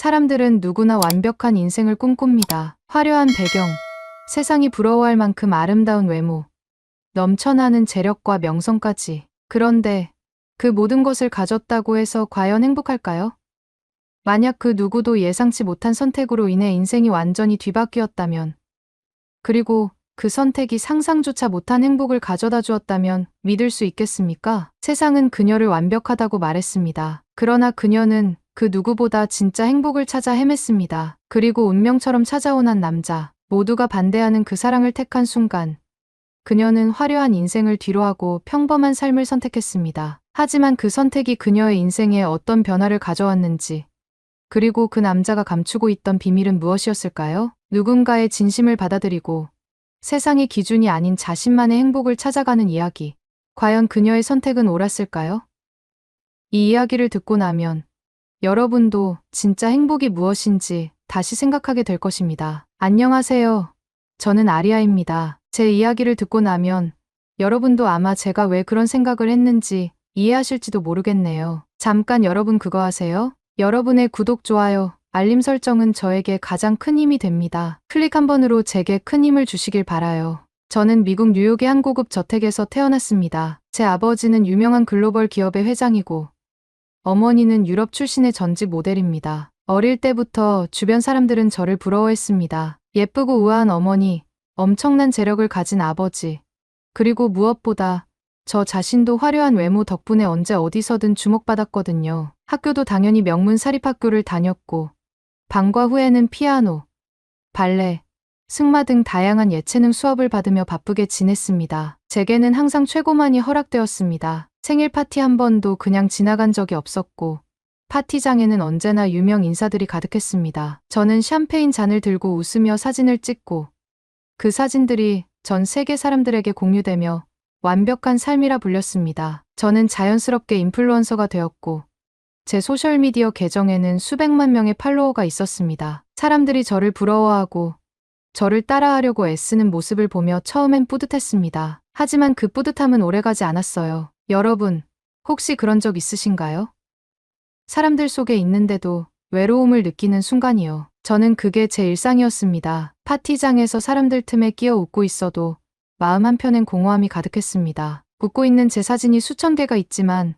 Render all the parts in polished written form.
사람들은 누구나 완벽한 인생을 꿈꿉니다. 화려한 배경, 세상이 부러워할 만큼 아름다운 외모, 넘쳐나는 재력과 명성까지. 그런데 그 모든 것을 가졌다고 해서 과연 행복할까요? 만약 그 누구도 예상치 못한 선택으로 인해 인생이 완전히 뒤바뀌었다면, 그리고 그 선택이 상상조차 못한 행복을 가져다 주었다면 믿을 수 있겠습니까? 세상은 그녀를 완벽하다고 말했습니다. 그러나 그녀는 그 누구보다 진짜 행복을 찾아 헤맸습니다. 그리고 운명처럼 찾아온 한 남자, 모두가 반대하는 그 사랑을 택한 순간, 그녀는 화려한 인생을 뒤로하고 평범한 삶을 선택했습니다. 하지만 그 선택이 그녀의 인생에 어떤 변화를 가져왔는지, 그리고 그 남자가 감추고 있던 비밀은 무엇이었을까요? 누군가의 진심을 받아들이고 세상의 기준이 아닌 자신만의 행복을 찾아가는 이야기. 과연 그녀의 선택은 옳았을까요? 이 이야기를 듣고 나면 여러분도 진짜 행복이 무엇인지 다시 생각하게 될 것입니다. 안녕하세요. 저는 아리아입니다. 제 이야기를 듣고 나면 여러분도 아마 제가 왜 그런 생각을 했는지 이해하실지도 모르겠네요. 잠깐 여러분 그거 아세요? 여러분의 구독, 좋아요, 알림 설정은 저에게 가장 큰 힘이 됩니다. 클릭 한 번으로 제게 큰 힘을 주시길 바라요. 저는 미국 뉴욕의 한 고급 저택에서 태어났습니다. 제 아버지는 유명한 글로벌 기업의 회장이고 어머니는 유럽 출신의 전직 모델입니다. 어릴 때부터 주변 사람들은 저를 부러워했습니다. 예쁘고 우아한 어머니, 엄청난 재력을 가진 아버지, 그리고 무엇보다 저 자신도 화려한 외모 덕분에 언제 어디서든 주목받았거든요. 학교도 당연히 명문 사립학교를 다녔고 방과 후에는 피아노, 발레, 승마 등 다양한 예체능 수업을 받으며 바쁘게 지냈습니다. 제게는 항상 최고만이 허락되었습니다. 생일 파티 한 번도 그냥 지나간 적이 없었고 파티장에는 언제나 유명 인사들이 가득했습니다. 저는 샴페인 잔을 들고 웃으며 사진을 찍고 그 사진들이 전 세계 사람들에게 공유되며 완벽한 삶이라 불렸습니다. 저는 자연스럽게 인플루언서가 되었고 제 소셜미디어 계정에는 수백만 명의 팔로워가 있었습니다. 사람들이 저를 부러워하고 저를 따라하려고 애쓰는 모습을 보며 처음엔 뿌듯했습니다. 하지만 그 뿌듯함은 오래가지 않았어요. 여러분, 혹시 그런 적 있으신가요? 사람들 속에 있는데도 외로움을 느끼는 순간이요. 저는 그게 제 일상이었습니다. 파티장에서 사람들 틈에 끼어 웃고 있어도 마음 한편엔 공허함이 가득했습니다. 웃고 있는 제 사진이 수천 개가 있지만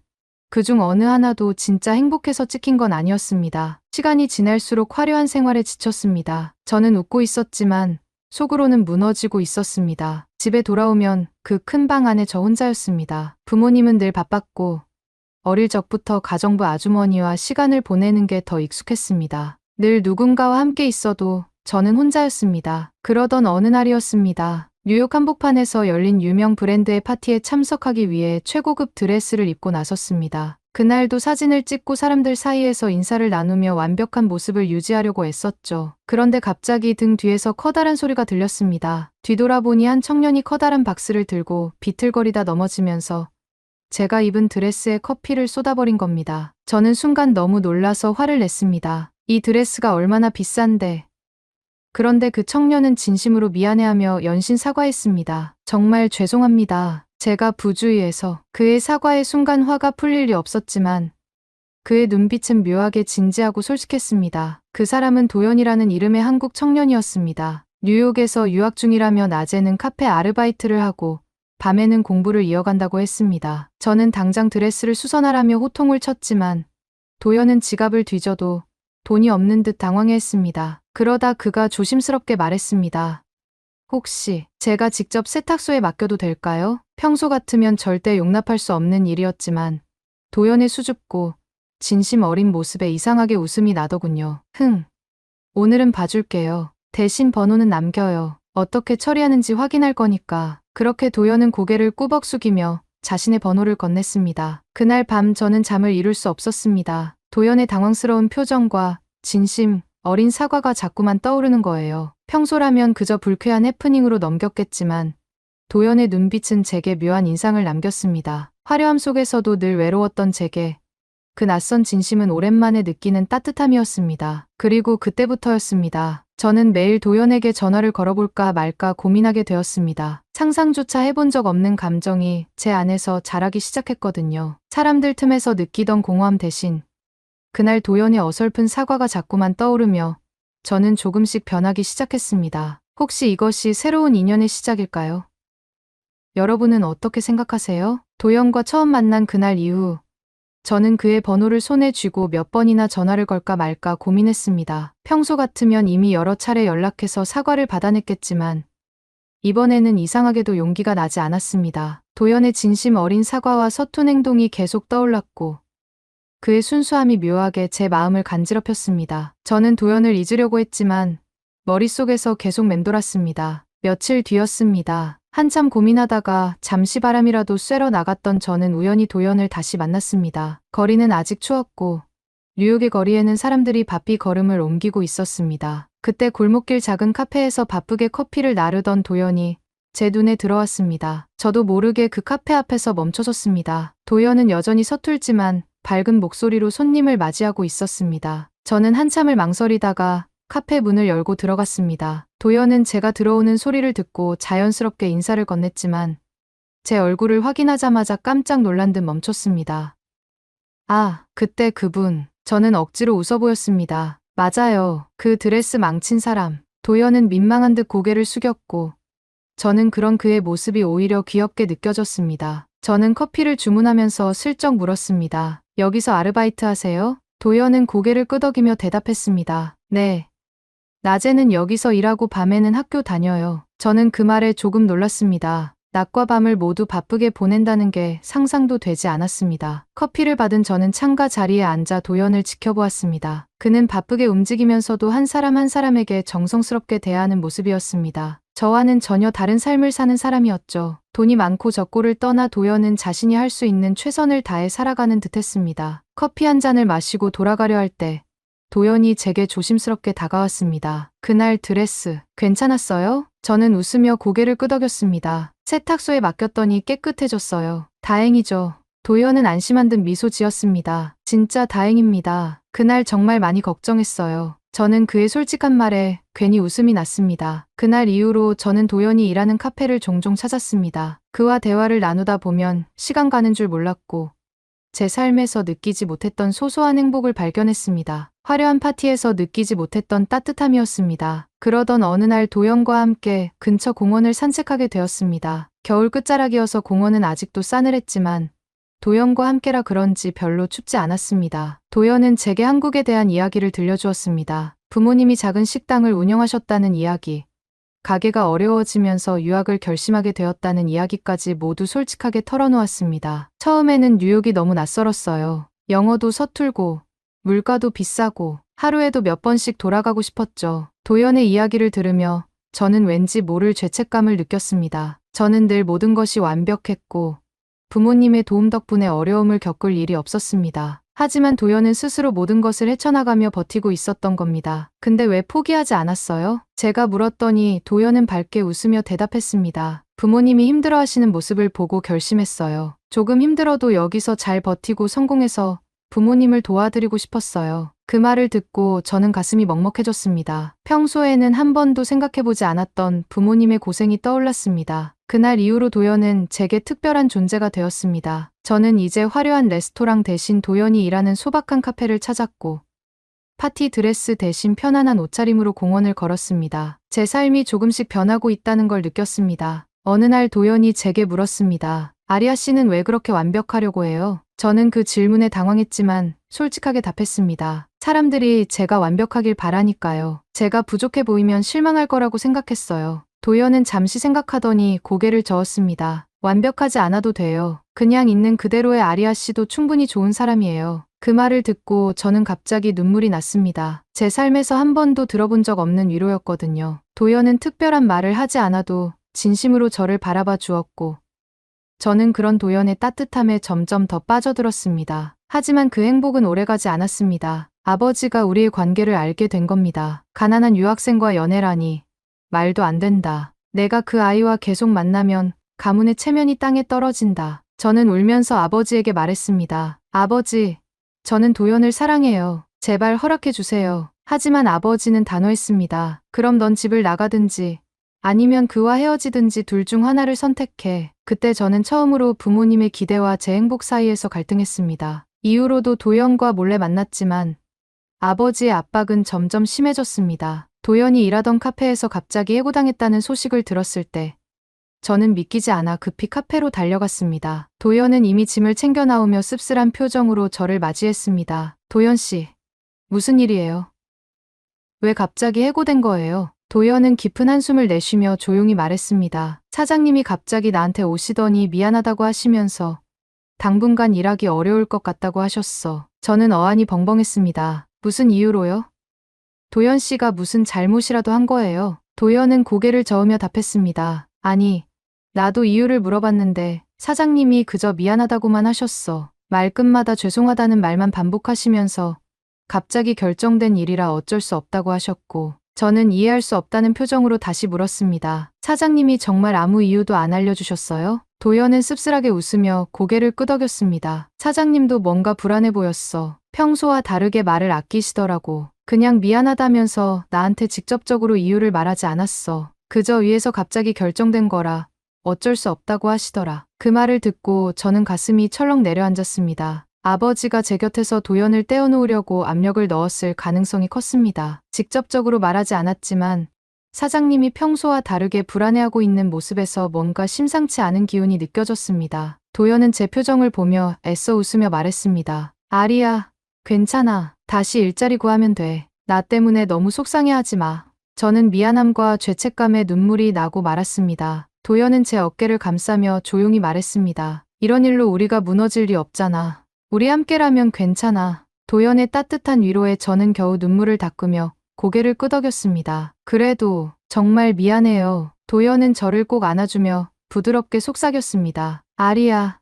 그중 어느 하나도 진짜 행복해서 찍힌 건 아니었습니다. 시간이 지날수록 화려한 생활에 지쳤습니다. 저는 웃고 있었지만 속으로는 무너지고 있었습니다. 집에 돌아오면 그 큰 방 안에 저 혼자였습니다. 부모님은 늘 바빴고 어릴 적부터 가정부 아주머니와 시간을 보내는 게 더 익숙했습니다. 늘 누군가와 함께 있어도 저는 혼자였습니다. 그러던 어느 날이었습니다. 뉴욕 한복판에서 열린 유명 브랜드의 파티에 참석하기 위해 최고급 드레스를 입고 나섰습니다. 그날도 사진을 찍고 사람들 사이에서 인사를 나누며 완벽한 모습을 유지하려고 애썼죠. 그런데 갑자기 등 뒤에서 커다란 소리가 들렸습니다. 뒤돌아보니 한 청년이 커다란 박스를 들고 비틀거리다 넘어지면서 제가 입은 드레스에 커피를 쏟아버린 겁니다. 저는 순간 너무 놀라서 화를 냈습니다. 이 드레스가 얼마나 비싼데. 그런데 그 청년은 진심으로 미안해하며 연신 사과했습니다. 정말 죄송합니다. 제가 부주의해서. 그의 사과에 순간 화가 풀릴 리 없었지만 그의 눈빛은 묘하게 진지하고 솔직했습니다. 그 사람은 도연이라는 이름의 한국 청년이었습니다. 뉴욕에서 유학 중이라며 낮에는 카페 아르바이트를 하고 밤에는 공부를 이어간다고 했습니다. 저는 당장 드레스를 수선하라며 호통을 쳤지만 도연은 지갑을 뒤져도 돈이 없는 듯 당황해했습니다. 그러다 그가 조심스럽게 말했습니다. 혹시 제가 직접 세탁소에 맡겨도 될까요? 평소 같으면 절대 용납할 수 없는 일이었지만 도연의 수줍고 진심 어린 모습에 이상하게 웃음이 나더군요. 오늘은 봐줄게요. 대신 번호는 남겨요. 어떻게 처리하는지 확인할 거니까. 그렇게 도연은 고개를 꾸벅 숙이며 자신의 번호를 건넸습니다. 그날 밤 저는 잠을 이룰 수 없었습니다. 도연의 당황스러운 표정과 진심 어린 사과가 자꾸만 떠오르는 거예요. 평소라면 그저 불쾌한 해프닝으로 넘겼겠지만 도연의 눈빛은 제게 묘한 인상을 남겼습니다. 화려함 속에서도 늘 외로웠던 제게 그 낯선 진심은 오랜만에 느끼는 따뜻함이었습니다. 그리고 그때부터였습니다. 저는 매일 도연에게 전화를 걸어볼까 말까 고민하게 되었습니다. 상상조차 해본 적 없는 감정이 제 안에서 자라기 시작했거든요. 사람들 틈에서 느끼던 공허함 대신 그날 도연의 어설픈 사과가 자꾸만 떠오르며 저는 조금씩 변하기 시작했습니다. 혹시 이것이 새로운 인연의 시작일까요? 여러분은 어떻게 생각하세요? 도연과 처음 만난 그날 이후 저는 그의 번호를 손에 쥐고 몇 번이나 전화를 걸까 말까 고민했습니다. 평소 같으면 이미 여러 차례 연락해서 사과를 받아냈겠지만 이번에는 이상하게도 용기가 나지 않았습니다. 도연의 진심 어린 사과와 서툰 행동이 계속 떠올랐고 그의 순수함이 묘하게 제 마음을 간지럽혔습니다. 저는 도연을 잊으려고 했지만 머릿속에서 계속 맴돌았습니다. 며칠 뒤였습니다. 한참 고민하다가 잠시 바람이라도 쐬러 나갔던 저는 우연히 도연을 다시 만났습니다. 거리는 아직 추웠고 뉴욕의 거리에는 사람들이 바삐 걸음을 옮기고 있었습니다. 그때 골목길 작은 카페에서 바쁘게 커피를 나르던 도연이 제 눈에 들어왔습니다. 저도 모르게 그 카페 앞에서 멈춰섰습니다. 도연은 여전히 서툴지만 밝은 목소리로 손님을 맞이하고 있었습니다. 저는 한참을 망설이다가 카페 문을 열고 들어갔습니다. 도연은 제가 들어오는 소리를 듣고 자연스럽게 인사를 건넸지만 제 얼굴을 확인하자마자 깜짝 놀란 듯 멈췄습니다. 아, 그때 그분. 저는 억지로 웃어 보였습니다. 맞아요. 그 드레스 망친 사람. 도연은 민망한 듯 고개를 숙였고 저는 그런 그의 모습이 오히려 귀엽게 느껴졌습니다. 저는 커피를 주문하면서 슬쩍 물었습니다. 여기서 아르바이트 하세요? 도연은 고개를 끄덕이며 대답했습니다. 네. 낮에는 여기서 일하고 밤에는 학교 다녀요. 저는 그 말에 조금 놀랐습니다. 낮과 밤을 모두 바쁘게 보낸다는 게 상상도 되지 않았습니다. 커피를 받은 저는 창가 자리에 앉아 도연을 지켜보았습니다. 그는 바쁘게 움직이면서도 한 사람 한 사람에게 정성스럽게 대하는 모습이었습니다. 저와는 전혀 다른 삶을 사는 사람이었죠. 돈이 많고 적고를 떠나 도연은 자신이 할 수 있는 최선을 다해 살아가는 듯했습니다. 커피 한 잔을 마시고 돌아가려 할 때 도연이 제게 조심스럽게 다가왔습니다. 그날 드레스 괜찮았어요? 저는 웃으며 고개를 끄덕였습니다. 세탁소에 맡겼더니 깨끗해졌어요. 다행이죠. 도연은 안심한 듯 미소 지었습니다. 진짜 다행입니다. 그날 정말 많이 걱정했어요. 저는 그의 솔직한 말에 괜히 웃음이 났습니다. 그날 이후로 저는 도연이 일하는 카페를 종종 찾았습니다. 그와 대화를 나누다 보면 시간 가는 줄 몰랐고 제 삶에서 느끼지 못했던 소소한 행복을 발견했습니다. 화려한 파티에서 느끼지 못했던 따뜻함이었습니다. 그러던 어느 날 도연과 함께 근처 공원을 산책하게 되었습니다. 겨울 끝자락이어서 공원은 아직도 싸늘했지만 도연과 함께라 그런지 별로 춥지 않았습니다. 도연은 제게 한국에 대한 이야기를 들려주었습니다. 부모님이 작은 식당을 운영하셨다는 이야기, 가게가 어려워지면서 유학을 결심하게 되었다는 이야기까지 모두 솔직하게 털어놓았습니다. 처음에는 뉴욕이 너무 낯설었어요. 영어도 서툴고 물가도 비싸고 하루에도 몇 번씩 돌아가고 싶었죠. 도연의 이야기를 들으며 저는 왠지 모를 죄책감을 느꼈습니다. 저는 늘 모든 것이 완벽했고 부모님의 도움 덕분에 어려움을 겪을 일이 없었습니다. 하지만 도연은 스스로 모든 것을 헤쳐나가며 버티고 있었던 겁니다. 근데 왜 포기하지 않았어요? 제가 물었더니 도연은 밝게 웃으며 대답했습니다. 부모님이 힘들어하시는 모습을 보고 결심했어요. 조금 힘들어도 여기서 잘 버티고 성공해서 부모님을 도와드리고 싶었어요. 그 말을 듣고 저는 가슴이 먹먹해졌습니다. 평소에는 한 번도 생각해보지 않았던 부모님의 고생이 떠올랐습니다. 그날 이후로 도연은 제게 특별한 존재가 되었습니다. 저는 이제 화려한 레스토랑 대신 도연이 일하는 소박한 카페를 찾았고 파티 드레스 대신 편안한 옷차림으로 공원을 걸었습니다. 제 삶이 조금씩 변하고 있다는 걸 느꼈습니다. 어느 날 도연이 제게 물었습니다. 아리아 씨는 왜 그렇게 완벽하려고 해요? 저는 그 질문에 당황했지만 솔직하게 답했습니다. 사람들이 제가 완벽하길 바라니까요. 제가 부족해 보이면 실망할 거라고 생각했어요. 도연은 잠시 생각하더니 고개를 저었습니다. 완벽하지 않아도 돼요. 그냥 있는 그대로의 아리아 씨도 충분히 좋은 사람이에요. 그 말을 듣고 저는 갑자기 눈물이 났습니다. 제 삶에서 한 번도 들어본 적 없는 위로였거든요. 도연은 특별한 말을 하지 않아도 진심으로 저를 바라봐 주었고 저는 그런 도연의 따뜻함에 점점 더 빠져들었습니다. 하지만 그 행복은 오래가지 않았습니다. 아버지가 우리의 관계를 알게 된 겁니다. 가난한 유학생과 연애라니 말도 안 된다. 내가 그 아이와 계속 만나면 가문의 체면이 땅에 떨어진다. 저는 울면서 아버지에게 말했습니다. 아버지, 저는 도연을 사랑해요. 제발 허락해 주세요. 하지만 아버지는 단호했습니다. 그럼 넌 집을 나가든지 아니면 그와 헤어지든지 둘 중 하나를 선택해. 그때 저는 처음으로 부모님의 기대와 제 행복 사이에서 갈등했습니다. 이후로도 도연과 몰래 만났지만 아버지의 압박은 점점 심해졌습니다. 도연이 일하던 카페에서 갑자기 해고당했다는 소식을 들었을 때 저는 믿기지 않아 급히 카페로 달려갔습니다. 도연은 이미 짐을 챙겨 나오며 씁쓸한 표정으로 저를 맞이했습니다. 도연 씨, 무슨 일이에요? 왜 갑자기 해고된 거예요? 도연은 깊은 한숨을 내쉬며 조용히 말했습니다. 사장님이 갑자기 나한테 오시더니 미안하다고 하시면서 당분간 일하기 어려울 것 같다고 하셨어. 저는 어안이 벙벙했습니다. 무슨 이유로요? 도연 씨가 무슨 잘못이라도 한 거예요? 도연은 고개를 저으며 답했습니다. 아니, 나도 이유를 물어봤는데 사장님이 그저 미안하다고만 하셨어. 말끝마다 죄송하다는 말만 반복하시면서 갑자기 결정된 일이라 어쩔 수 없다고 하셨고, 저는 이해할 수 없다는 표정으로 다시 물었습니다. 사장님이 정말 아무 이유도 안 알려주셨어요? 도연은 씁쓸하게 웃으며 고개를 끄덕였습니다. 사장님도 뭔가 불안해 보였어. 평소와 다르게 말을 아끼시더라고. 그냥 미안하다면서 나한테 직접적으로 이유를 말하지 않았어. 그저 위에서 갑자기 결정된 거라 어쩔 수 없다고 하시더라. 그 말을 듣고 저는 가슴이 철렁 내려앉았습니다. 아버지가 제 곁에서 도연을 떼어놓으려고 압력을 넣었을 가능성이 컸습니다. 직접적으로 말하지 않았지만 사장님이 평소와 다르게 불안해하고 있는 모습에서 뭔가 심상치 않은 기운이 느껴졌습니다. 도연은 제 표정을 보며 애써 웃으며 말했습니다. 아리야, 괜찮아. 다시 일자리 구하면 돼. 나 때문에 너무 속상해하지 마. 저는 미안함과 죄책감에 눈물이 나고 말았습니다. 도연은 제 어깨를 감싸며 조용히 말했습니다. 이런 일로 우리가 무너질 리 없잖아. 우리 함께라면 괜찮아. 도연의 따뜻한 위로에 저는 겨우 눈물을 닦으며 고개를 끄덕였습니다. 그래도 정말 미안해요. 도연은 저를 꼭 안아주며 부드럽게 속삭였습니다. 아리야,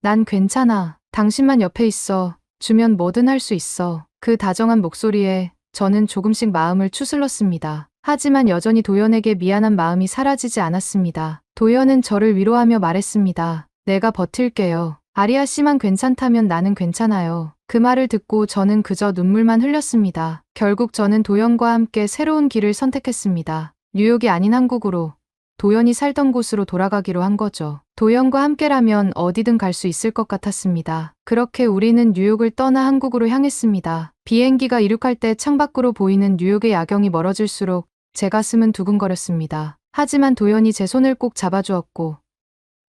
난 괜찮아. 당신만 옆에 있어. 주면 뭐든 할 수 있어. 그 다정한 목소리에 저는 조금씩 마음을 추슬렀습니다. 하지만 여전히 도연에게 미안한 마음이 사라지지 않았습니다. 도연은 저를 위로하며 말했습니다. 내가 버틸게요. 아리아 씨만 괜찮다면 나는 괜찮아요. 그 말을 듣고 저는 그저 눈물만 흘렸습니다. 결국 저는 도연과 함께 새로운 길을 선택했습니다. 뉴욕이 아닌 한국으로, 도연이 살던 곳으로 돌아가기로 한 거죠. 도연과 함께라면 어디든 갈 수 있을 것 같았습니다. 그렇게 우리는 뉴욕을 떠나 한국으로 향했습니다. 비행기가 이륙할 때 창밖으로 보이는 뉴욕의 야경이 멀어질수록 제 가슴은 두근거렸습니다. 하지만 도연이 제 손을 꼭 잡아주었고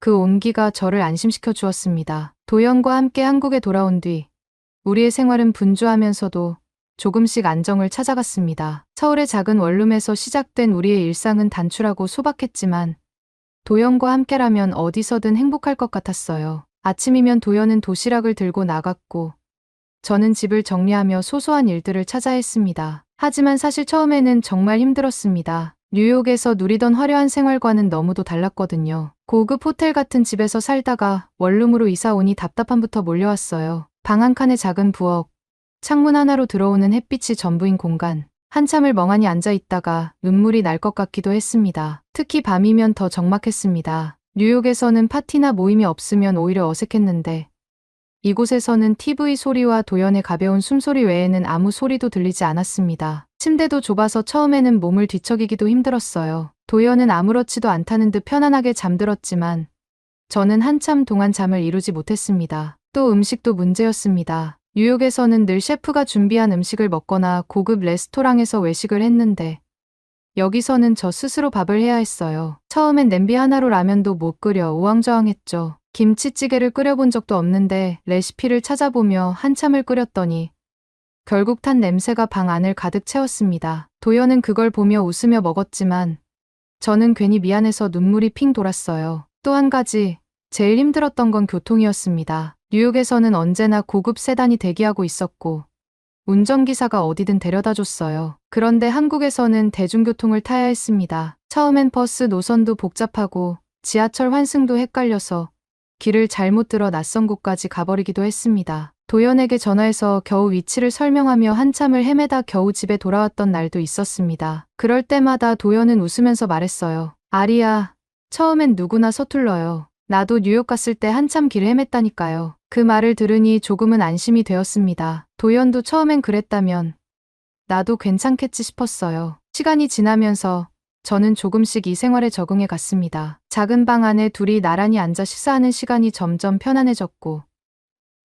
그 온기가 저를 안심시켜 주었습니다. 도연과 함께 한국에 돌아온 뒤 우리의 생활은 분주하면서도 조금씩 안정을 찾아갔습니다. 서울의 작은 원룸에서 시작된 우리의 일상은 단출하고 소박했지만 도연과 함께라면 어디서든 행복할 것 같았어요. 아침이면 도연은 도시락을 들고 나갔고 저는 집을 정리하며 소소한 일들을 찾아 했습니다. 하지만 사실 처음에는 정말 힘들었습니다. 뉴욕에서 누리던 화려한 생활과는 너무도 달랐거든요. 고급 호텔 같은 집에서 살다가 원룸으로 이사 오니 답답함부터 몰려왔어요. 방 한 칸에 작은 부엌, 창문 하나로 들어오는 햇빛이 전부인 공간. 한참을 멍하니 앉아 있다가 눈물이 날 것 같기도 했습니다. 특히 밤이면 더 적막했습니다. 뉴욕에서는 파티나 모임이 없으면 오히려 어색했는데 이곳에서는 TV 소리와 도연의 가벼운 숨소리 외에는 아무 소리도 들리지 않았습니다. 침대도 좁아서 처음에는 몸을 뒤척이기도 힘들었어요. 도연은 아무렇지도 않다는 듯 편안하게 잠들었지만 저는 한참 동안 잠을 이루지 못했습니다. 또 음식도 문제였습니다. 뉴욕에서는 늘 셰프가 준비한 음식을 먹거나 고급 레스토랑에서 외식을 했는데 여기서는 저 스스로 밥을 해야 했어요. 처음엔 냄비 하나로 라면도 못 끓여 우왕좌왕했죠. 김치찌개를 끓여본 적도 없는데 레시피를 찾아보며 한참을 끓였더니 결국 탄 냄새가 방 안을 가득 채웠습니다. 도연은 그걸 보며 웃으며 먹었지만 저는 괜히 미안해서 눈물이 핑 돌았어요. 또 한 가지, 제일 힘들었던 건 교통이었습니다. 뉴욕에서는 언제나 고급 세단이 대기하고 있었고 운전기사가 어디든 데려다 줬어요. 그런데 한국에서는 대중교통을 타야 했습니다. 처음엔 버스 노선도 복잡하고 지하철 환승도 헷갈려서 길을 잘못 들어 낯선 곳까지 가버리기도 했습니다. 도연에게 전화해서 겨우 위치를 설명하며 한참을 헤매다 겨우 집에 돌아왔던 날도 있었습니다. 그럴 때마다 도연은 웃으면서 말했어요. 아리야, 처음엔 누구나 서툴러요. 나도 뉴욕 갔을 때 한참 길을 헤맸다니까요. 그 말을 들으니 조금은 안심이 되었습니다. 도연도 처음엔 그랬다면 나도 괜찮겠지 싶었어요. 시간이 지나면서 저는 조금씩 이 생활에 적응해 갔습니다. 작은 방 안에 둘이 나란히 앉아 식사하는 시간이 점점 편안해졌고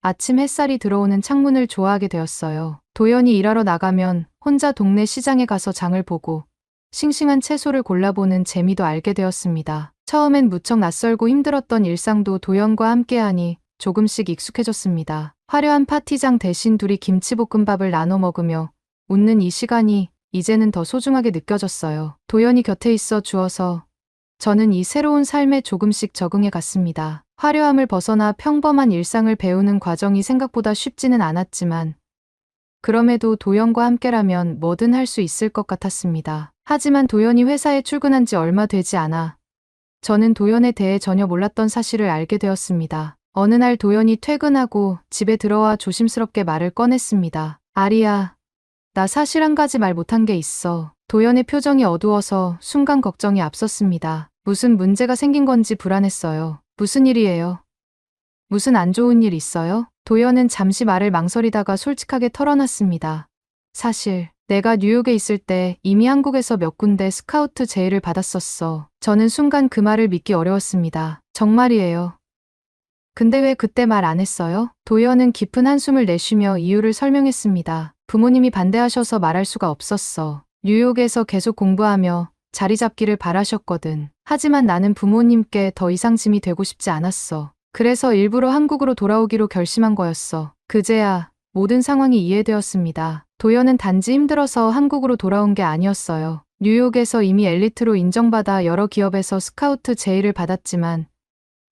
아침 햇살이 들어오는 창문을 좋아하게 되었어요. 도연이 일하러 나가면 혼자 동네 시장에 가서 장을 보고 싱싱한 채소를 골라보는 재미도 알게 되었습니다. 처음엔 무척 낯설고 힘들었던 일상도 도연과 함께하니 조금씩 익숙해졌습니다. 화려한 파티장 대신 둘이 김치볶음밥을 나눠 먹으며 웃는 이 시간이 이제는 더 소중하게 느껴졌어요. 도연이 곁에 있어 주어서 저는 이 새로운 삶에 조금씩 적응해 갔습니다. 화려함을 벗어나 평범한 일상을 배우는 과정이 생각보다 쉽지는 않았지만 그럼에도 도연과 함께라면 뭐든 할 수 있을 것 같았습니다. 하지만 도연이 회사에 출근한 지 얼마 되지 않아 저는 도연에 대해 전혀 몰랐던 사실을 알게 되었습니다. 어느 날 도연이 퇴근하고 집에 들어와 조심스럽게 말을 꺼냈습니다. 아리야, 나 사실 한 가지 말 못한 게 있어. 도연의 표정이 어두워서 순간 걱정이 앞섰습니다. 무슨 문제가 생긴 건지 불안했어요. 무슨 일이에요? 무슨 안 좋은 일 있어요? 도연은 잠시 말을 망설이다가 솔직하게 털어놨습니다. 사실 내가 뉴욕에 있을 때 이미 한국에서 몇 군데 스카우트 제의를 받았었어. 저는 순간 그 말을 믿기 어려웠습니다. 정말이에요. 근데 왜 그때 말 안 했어요? 도연은 깊은 한숨을 내쉬며 이유를 설명했습니다. 부모님이 반대하셔서 말할 수가 없었어. 뉴욕에서 계속 공부하며 자리 잡기를 바라셨거든. 하지만 나는 부모님께 더 이상 짐이 되고 싶지 않았어. 그래서 일부러 한국으로 돌아오기로 결심한 거였어. 그제야 모든 상황이 이해되었습니다. 도연은 단지 힘들어서 한국으로 돌아온 게 아니었어요. 뉴욕에서 이미 엘리트로 인정받아 여러 기업에서 스카우트 제의를 받았지만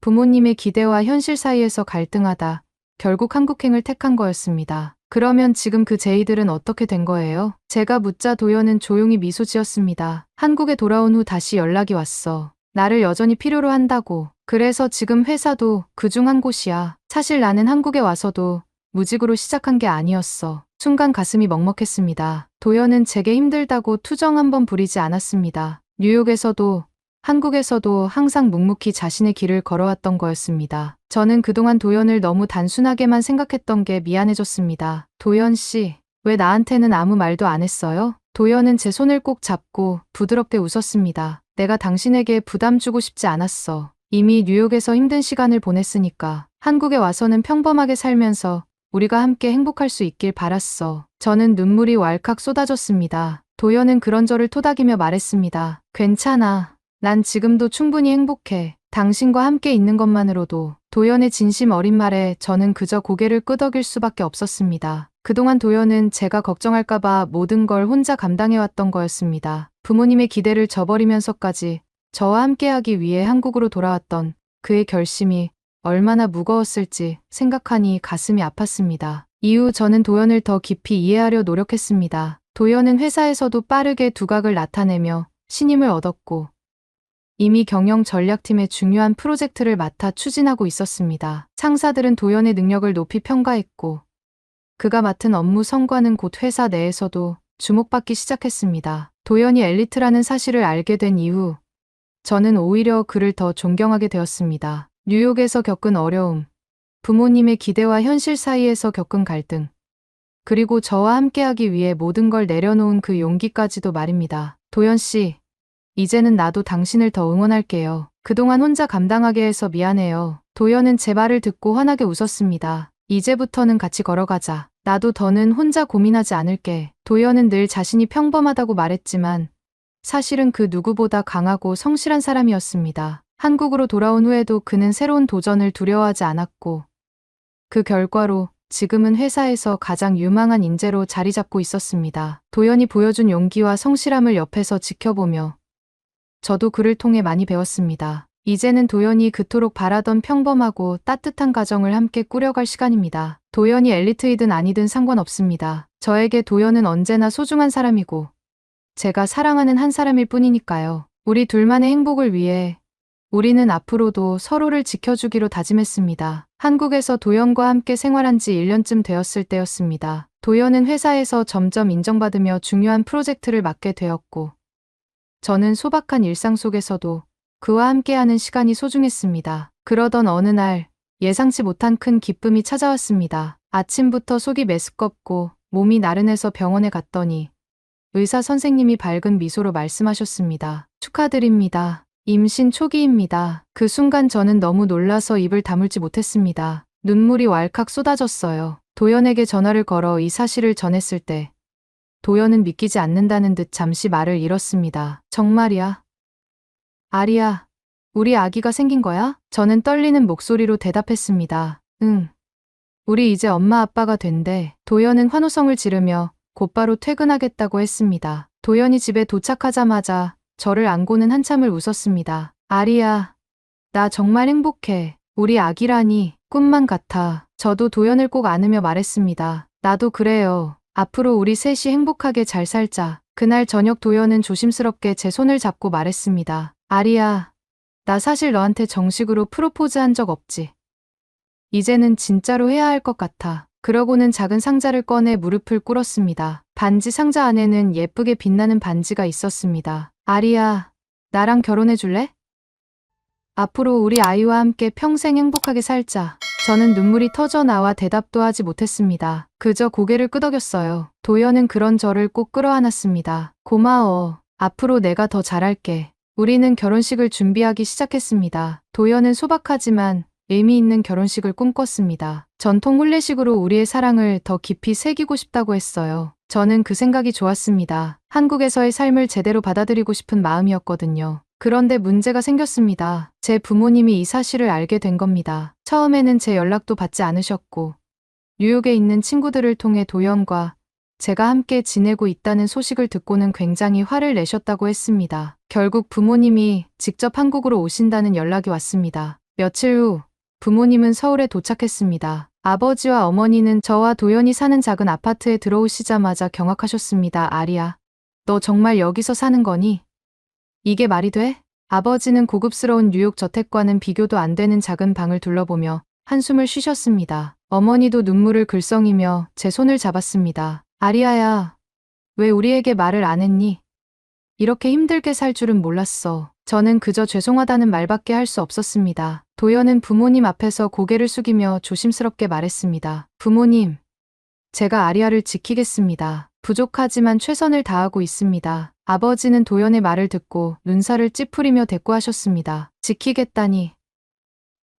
부모님의 기대와 현실 사이에서 갈등하다 결국 한국행을 택한 거였습니다. 그러면 지금 그 제의들은 어떻게 된 거예요? 제가 묻자 도연은 조용히 미소 지었습니다. 한국에 돌아온 후 다시 연락이 왔어. 나를 여전히 필요로 한다고. 그래서 지금 회사도 그중 한 곳이야. 사실 나는 한국에 와서도 무직으로 시작한 게 아니었어. 순간 가슴이 먹먹했습니다. 도연은 제게 힘들다고 투정 한 번 부리지 않았습니다. 뉴욕에서도 한국에서도 항상 묵묵히 자신의 길을 걸어왔던 거였습니다. 저는 그동안 도연을 너무 단순하게만 생각했던 게 미안해졌습니다. 도연 씨, 왜 나한테는 아무 말도 안 했어요? 도연은 제 손을 꼭 잡고 부드럽게 웃었습니다. 내가 당신에게 부담 주고 싶지 않았어. 이미 뉴욕에서 힘든 시간을 보냈으니까. 한국에 와서는 평범하게 살면서 우리가 함께 행복할 수 있길 바랐어. 저는 눈물이 왈칵 쏟아졌습니다. 도연은 그런 저를 토닥이며 말했습니다. 괜찮아. 난 지금도 충분히 행복해. 당신과 함께 있는 것만으로도. 도연의 진심 어린 말에 저는 그저 고개를 끄덕일 수밖에 없었습니다. 그동안 도연은 제가 걱정할까봐 모든 걸 혼자 감당해왔던 거였습니다. 부모님의 기대를 저버리면서까지 저와 함께하기 위해 한국으로 돌아왔던 그의 결심이 얼마나 무거웠을지 생각하니 가슴이 아팠습니다. 이후 저는 도연을 더 깊이 이해하려 노력했습니다. 도연은 회사에서도 빠르게 두각을 나타내며 신임을 얻었고 이미 경영 전략팀의 중요한 프로젝트를 맡아 추진하고 있었습니다. 상사들은 도연의 능력을 높이 평가했고 그가 맡은 업무 성과는 곧 회사 내에서도 주목받기 시작했습니다. 도연이 엘리트라는 사실을 알게 된 이후 저는 오히려 그를 더 존경하게 되었습니다. 뉴욕에서 겪은 어려움, 부모님의 기대와 현실 사이에서 겪은 갈등, 그리고 저와 함께하기 위해 모든 걸 내려놓은 그 용기까지도 말입니다. 도연 씨, 이제는 나도 당신을 더 응원할게요. 그동안 혼자 감당하게 해서 미안해요. 도연은 제 말을 듣고 환하게 웃었습니다. 이제부터는 같이 걸어가자. 나도 더는 혼자 고민하지 않을게. 도연은 늘 자신이 평범하다고 말했지만 사실은 그 누구보다 강하고 성실한 사람이었습니다. 한국으로 돌아온 후에도 그는 새로운 도전을 두려워하지 않았고 그 결과로 지금은 회사에서 가장 유망한 인재로 자리 잡고 있었습니다. 도연이 보여준 용기와 성실함을 옆에서 지켜보며 저도 그를 통해 많이 배웠습니다. 이제는 도연이 그토록 바라던 평범하고 따뜻한 가정을 함께 꾸려갈 시간입니다. 도연이 엘리트이든 아니든 상관없습니다. 저에게 도연은 언제나 소중한 사람이고 제가 사랑하는 한 사람일 뿐이니까요. 우리 둘만의 행복을 위해 우리는 앞으로도 서로를 지켜주기로 다짐했습니다. 한국에서 도연과 함께 생활한 지 1년쯤 되었을 때였습니다. 도연은 회사에서 점점 인정받으며 중요한 프로젝트를 맡게 되었고 저는 소박한 일상 속에서도 그와 함께하는 시간이 소중했습니다. 그러던 어느 날 예상치 못한 큰 기쁨이 찾아왔습니다. 아침부터 속이 메스껍고 몸이 나른해서 병원에 갔더니 의사 선생님이 밝은 미소로 말씀하셨습니다. 축하드립니다. 임신 초기입니다. 그 순간 저는 너무 놀라서 입을 다물지 못했습니다. 눈물이 왈칵 쏟아졌어요. 도연에게 전화를 걸어 이 사실을 전했을 때 도연은 믿기지 않는다는 듯 잠시 말을 잃었습니다. 정말이야? 아리야, 우리 아기가 생긴 거야? 저는 떨리는 목소리로 대답했습니다. 응. 우리 이제 엄마 아빠가 된대. 도연은 환호성을 지르며 곧바로 퇴근하겠다고 했습니다. 도연이 집에 도착하자마자 저를 안고는 한참을 웃었습니다. 아리야, 나 정말 행복해. 우리 아기라니 꿈만 같아. 저도 도연을 꼭 안으며 말했습니다. 나도 그래요. 앞으로 우리 셋이 행복하게 잘 살자. 그날 저녁 도연은 조심스럽게 제 손을 잡고 말했습니다. 아리야, 나 사실 너한테 정식으로 프로포즈한 적 없지. 이제는 진짜로 해야 할 것 같아. 그러고는 작은 상자를 꺼내 무릎을 꿇었습니다. 반지 상자 안에는 예쁘게 빛나는 반지가 있었습니다. 아리야, 나랑 결혼해 줄래? 앞으로 우리 아이와 함께 평생 행복하게 살자. 저는 눈물이 터져 나와 대답도 하지 못했습니다. 그저 고개를 끄덕였어요. 도연은 그런 저를 꼭 끌어안았습니다. 고마워. 앞으로 내가 더 잘할게. 우리는 결혼식을 준비하기 시작했습니다. 도연은 소박하지만 의미 있는 결혼식을 꿈꿨습니다. 전통 혼례식으로 우리의 사랑을 더 깊이 새기고 싶다고 했어요. 저는 그 생각이 좋았습니다. 한국에서의 삶을 제대로 받아들이고 싶은 마음이었거든요. 그런데 문제가 생겼습니다. 제 부모님이 이 사실을 알게 된 겁니다. 처음에는 제 연락도 받지 않으셨고, 뉴욕에 있는 친구들을 통해 도연과 제가 함께 지내고 있다는 소식을 듣고는 굉장히 화를 내셨다고 했습니다. 결국 부모님이 직접 한국으로 오신다는 연락이 왔습니다. 며칠 후 부모님은 서울에 도착했습니다. 아버지와 어머니는 저와 도연이 사는 작은 아파트에 들어오시자마자 경악하셨습니다. 아리야, 너 정말 여기서 사는 거니? 이게 말이 돼? 아버지는 고급스러운 뉴욕 저택과는 비교도 안 되는 작은 방을 둘러보며 한숨을 쉬셨습니다. 어머니도 눈물을 글썽이며 제 손을 잡았습니다. 아리아야, 왜 우리에게 말을 안 했니? 이렇게 힘들게 살 줄은 몰랐어. 저는 그저 죄송하다는 말밖에 할 수 없었습니다. 도연은 부모님 앞에서 고개를 숙이며 조심스럽게 말했습니다. 부모님, 제가 아리아를 지키겠습니다. 부족하지만 최선을 다하고 있습니다. 아버지는 도연의 말을 듣고 눈살을 찌푸리며 대꾸하셨습니다. 지키겠다니.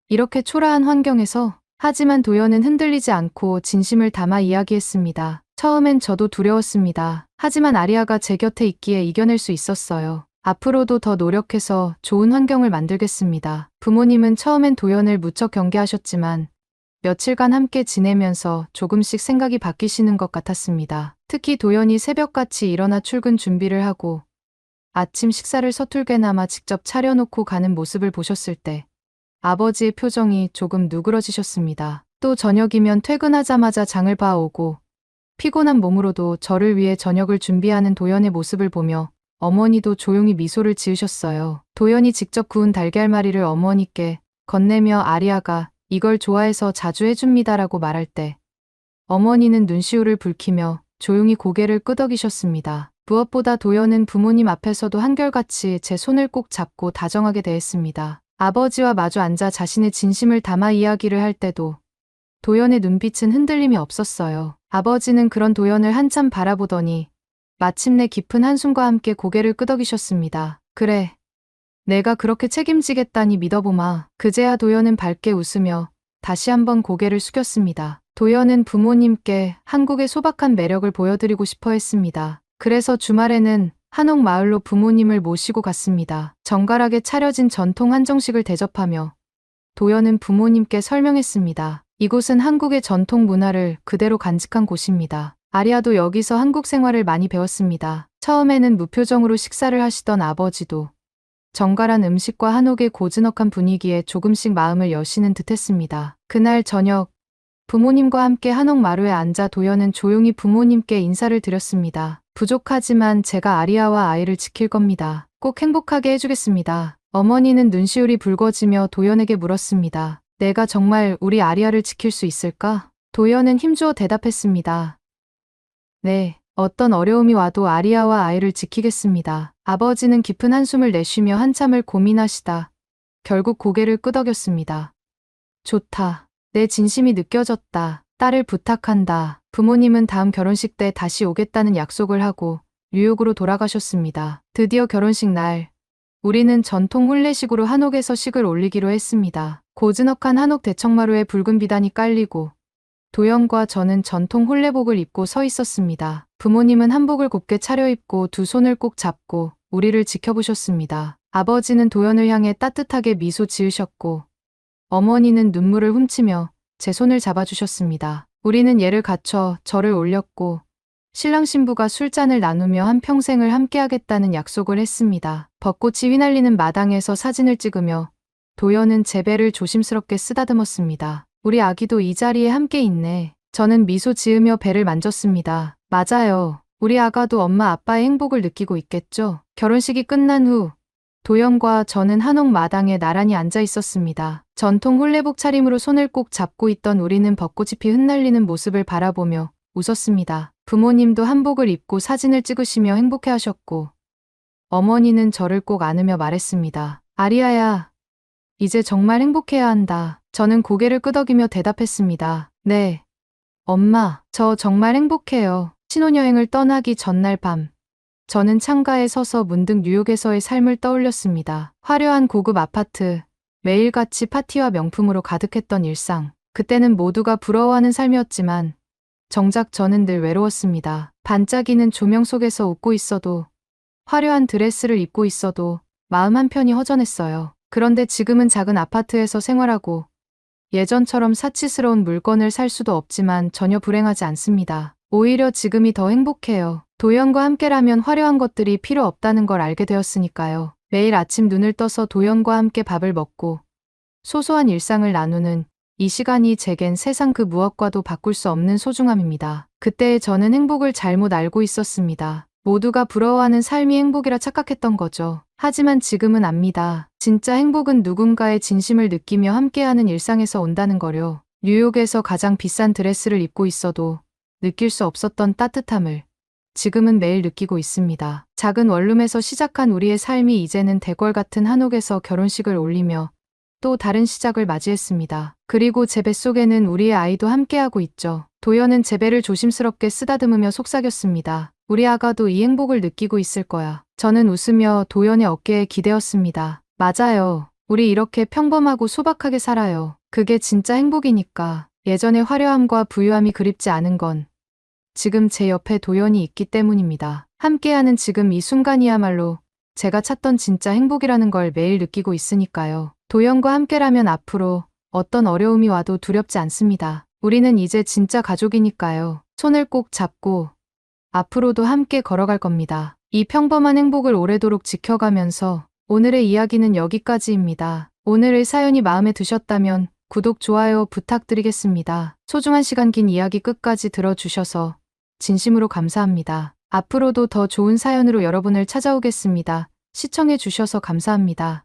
이렇게 초라한 환경에서 하지만 도연은 흔들리지 않고 진심을 담아 이야기했습니다. 처음엔 저도 두려웠습니다. 하지만 아리아가 제 곁에 있기에 이겨낼 수 있었어요. 앞으로도 더 노력해서 좋은 환경을 만들겠습니다. 부모님은 처음엔 도연을 무척 경계하셨지만 며칠간 함께 지내면서 조금씩 생각이 바뀌시는 것 같았습니다. 특히 도연이 새벽같이 일어나 출근 준비를 하고 아침 식사를 서툴게나마 직접 차려놓고 가는 모습을 보셨을 때 아버지의 표정이 조금 누그러지셨습니다. 또 저녁이면 퇴근하자마자 장을 봐오고 피곤한 몸으로도 저를 위해 저녁을 준비하는 도연의 모습을 보며 어머니도 조용히 미소를 지으셨어요. 도연이 직접 구운 달걀말이를 어머니께 건네며 아리아가 이걸 좋아해서 자주 해줍니다라고 말할 때 어머니는 눈시울을 붉히며 조용히 고개를 끄덕이셨습니다. 무엇보다 도연은 부모님 앞에서도 한결같이 제 손을 꼭 잡고 다정하게 대했습니다. 아버지와 마주 앉아 자신의 진심을 담아 이야기를 할 때도 도연의 눈빛은 흔들림이 없었어요. 아버지는 그런 도연을 한참 바라보더니 마침내 깊은 한숨과 함께 고개를 끄덕이셨습니다. 그래. 내가 그렇게 책임지겠다니 믿어보마. 그제야 도연은 밝게 웃으며 다시 한번 고개를 숙였습니다. 도연은 부모님께 한국의 소박한 매력을 보여드리고 싶어 했습니다. 그래서 주말에는 한옥 마을로 부모님을 모시고 갔습니다. 정갈하게 차려진 전통 한정식을 대접하며 도연은 부모님께 설명했습니다. 이곳은 한국의 전통 문화를 그대로 간직한 곳입니다. 아리아도 여기서 한국 생활을 많이 배웠습니다. 처음에는 무표정으로 식사를 하시던 아버지도 정갈한 음식과 한옥의 고즈넉한 분위기에 조금씩 마음을 여시는 듯했습니다. 그날 저녁 부모님과 함께 한옥 마루에 앉아 도연은 조용히 부모님께 인사를 드렸습니다. 부족하지만 제가 아리아와 아이를 지킬 겁니다. 꼭 행복하게 해주겠습니다. 어머니는 눈시울이 붉어지며 도연에게 물었습니다. 내가 정말 우리 아리아를 지킬 수 있을까? 도연은 힘주어 대답했습니다. 네, 어떤 어려움이 와도 아리아와 아이를 지키겠습니다. 아버지는 깊은 한숨을 내쉬며 한참을 고민하시다 결국 고개를 끄덕였습니다. 좋다. 내 진심이 느껴졌다. 딸을 부탁한다. 부모님은 다음 결혼식 때 다시 오겠다는 약속을 하고 뉴욕으로 돌아가셨습니다. 드디어 결혼식 날, 우리는 전통 혼례식으로 한옥에서 식을 올리기로 했습니다. 고즈넉한 한옥 대청마루에 붉은 비단이 깔리고 도연과 저는 전통 혼례복을 입고 서 있었습니다. 부모님은 한복을 곱게 차려입고 두 손을 꼭 잡고 우리를 지켜보셨습니다. 아버지는 도연을 향해 따뜻하게 미소 지으셨고 어머니는 눈물을 훔치며 제 손을 잡아주셨습니다. 우리는 예를 갖춰 절을 올렸고 신랑 신부가 술잔을 나누며 한평생을 함께하겠다는 약속을 했습니다. 벚꽃이 휘날리는 마당에서 사진을 찍으며 도연은 제 배를 조심스럽게 쓰다듬었습니다. 우리 아기도 이 자리에 함께 있네. 저는 미소 지으며 배를 만졌습니다. 맞아요. 우리 아가도 엄마 아빠의 행복을 느끼고 있겠죠? 결혼식이 끝난 후 도연과 저는 한옥 마당에 나란히 앉아 있었습니다. 전통 혼례복 차림으로 손을 꼭 잡고 있던 우리는 벚꽃잎이 흩날리는 모습을 바라보며 웃었습니다. 부모님도 한복을 입고 사진을 찍으시며 행복해하셨고 어머니는 저를 꼭 안으며 말했습니다. 아리아야, 이제 정말 행복해야 한다. 저는 고개를 끄덕이며 대답했습니다. 네, 엄마, 저 정말 행복해요. 신혼여행을 떠나기 전날 밤, 저는 창가에 서서 문득 뉴욕에서의 삶을 떠올렸습니다. 화려한 고급 아파트, 매일같이 파티와 명품으로 가득했던 일상. 그때는 모두가 부러워하는 삶이었지만 정작 저는 늘 외로웠습니다. 반짝이는 조명 속에서 웃고 있어도, 화려한 드레스를 입고 있어도 마음 한편이 허전했어요. 그런데 지금은 작은 아파트에서 생활하고 예전처럼 사치스러운 물건을 살 수도 없지만 전혀 불행하지 않습니다. 오히려 지금이 더 행복해요. 도연과 함께라면 화려한 것들이 필요 없다는 걸 알게 되었으니까요. 매일 아침 눈을 떠서 도연과 함께 밥을 먹고 소소한 일상을 나누는 이 시간이 제겐 세상 그 무엇과도 바꿀 수 없는 소중함입니다. 그때의 저는 행복을 잘못 알고 있었습니다. 모두가 부러워하는 삶이 행복이라 착각했던 거죠. 하지만 지금은 압니다. 진짜 행복은 누군가의 진심을 느끼며 함께하는 일상에서 온다는 거요. 뉴욕에서 가장 비싼 드레스를 입고 있어도 느낄 수 없었던 따뜻함을 지금은 매일 느끼고 있습니다. 작은 원룸에서 시작한 우리의 삶이 이제는 대궐 같은 한옥에서 결혼식을 올리며 또 다른 시작을 맞이했습니다. 그리고 제 뱃속에는 우리의 아이도 함께하고 있죠. 도연은 제 배를 조심스럽게 쓰다듬으며 속삭였습니다. 우리 아가도 이 행복을 느끼고 있을 거야. 저는 웃으며 도연의 어깨에 기대었습니다. 맞아요. 우리 이렇게 평범하고 소박하게 살아요. 그게 진짜 행복이니까. 예전의 화려함과 부유함이 그립지 않은 건 지금 제 옆에 도연이 있기 때문입니다. 함께하는 지금 이 순간이야말로 제가 찾던 진짜 행복이라는 걸 매일 느끼고 있으니까요. 도연과 함께라면 앞으로 어떤 어려움이 와도 두렵지 않습니다. 우리는 이제 진짜 가족이니까요. 손을 꼭 잡고 앞으로도 함께 걸어갈 겁니다. 이 평범한 행복을 오래도록 지켜가면서 오늘의 이야기는 여기까지입니다. 오늘의 사연이 마음에 드셨다면 구독, 좋아요 부탁드리겠습니다. 소중한 시간 긴 이야기 끝까지 들어주셔서 진심으로 감사합니다. 앞으로도 더 좋은 사연으로 여러분을 찾아오겠습니다. 시청해 주셔서 감사합니다.